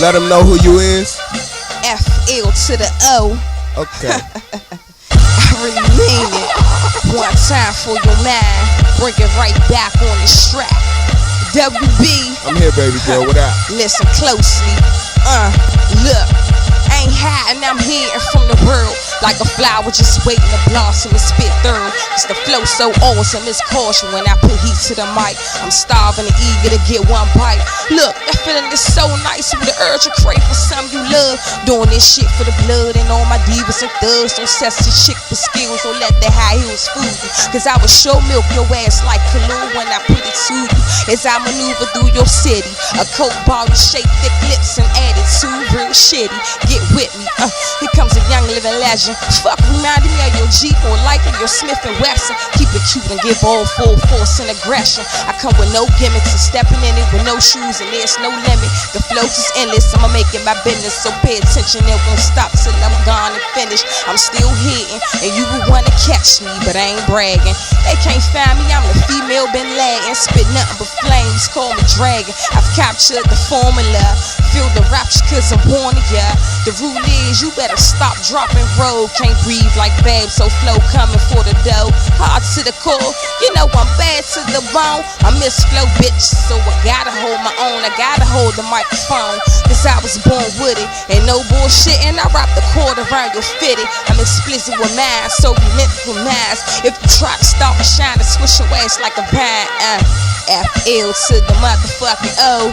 Let them know who you is. FL to the O. Okay. I really mean it. One time for your mind. Bring it right back on the strap. WB. I'm here, baby girl. What up? Listen closely. Look. Ain't hiding, I'm hearing from the world. Like a flower just waiting to blossom and spit through. Cause the flow so awesome, it's caution when I put heat to the mic. I'm starving and eager to get one bite. Look, that feeling is so nice with the urge to crave for something you love. Doing this shit for the blood and all my divas and thugs. Don't test the chick for skills or let the high heels fool you. Cause I will show milk your ass like Kalu when I put it to you. As I maneuver through your city. A coke bottle shaped thick lips and attitude real shitty. Get with me, here comes a young living legend. Fuck, reminding me of your Jeep or likely your Smith and Wesson. Keep it cute and give all full force and aggression. I come with no gimmicks and stepping in it with no shoes and there's no limit. The flows is endless, I'ma make it my business. So pay attention, it won't stop till I'm gone and finished. I'm still hitting and you will wanna catch me, but I ain't bragging. They can't find me, I'm the female Bin Laden. Spit nothing but flames, call me dragon. I've captured the formula. Feel the rapture cause I'm warning ya. The rule is you better stop dropping road. Can't breathe like babe, so flow coming for the dough. Hard to the core, you know I'm bad to the bone. I miss flow bitch, so I gotta hold my own. I gotta hold the microphone, cause I was born with it. Ain't no bullshit and I wrap the cord around your fitted. I'm explicit with mine, so you meant for mine. If you try to stop and shine and swish your ass like a vine, FL to the motherfucking O.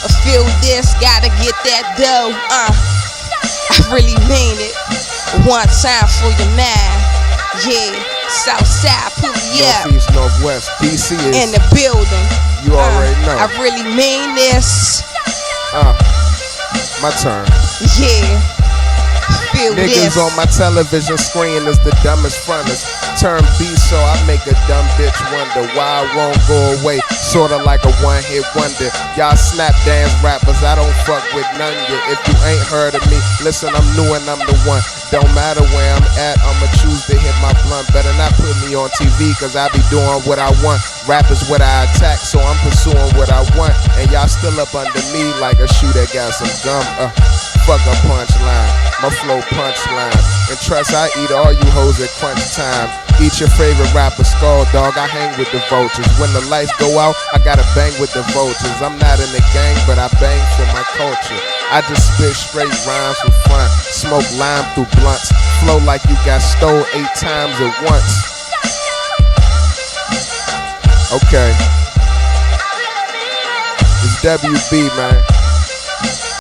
I feel this, gotta get that dough, I really mean it. One time for your mind. Yeah, Southside, pull me up. Northeast, Northwest, DC is in the building. You already know. I really mean this. My turn. Yeah. Feel Niggas this. on my television screen is the dumbest fronters. Turn beat so I make a dumb bitch wonder why I won't go away. Sorta like a one-hit wonder. Y'all snap dance rappers, I don't fuck with none yet. If you ain't heard of me, listen, I'm new and I'm the one. Don't matter where I'm at, I'ma choose to hit my blunt. Better not put me on TV, cause I be doing what I want. Rap is what I attack, so I'm pursuing what I want. And y'all still up under me like a shoe that got some gum. Fuck a punchline, my flow punchlines. And trust I eat all you hoes at crunch time. Eat your favorite rapper, Skull Dog, I hang with the vultures. When the lights go out, I gotta bang with the vultures. I'm not in the gang, but I bang for my culture. I just spit straight rhymes for fun. Smoke lime through blunts. Flow like you got stole 8 times at once. Okay. It's WB, man.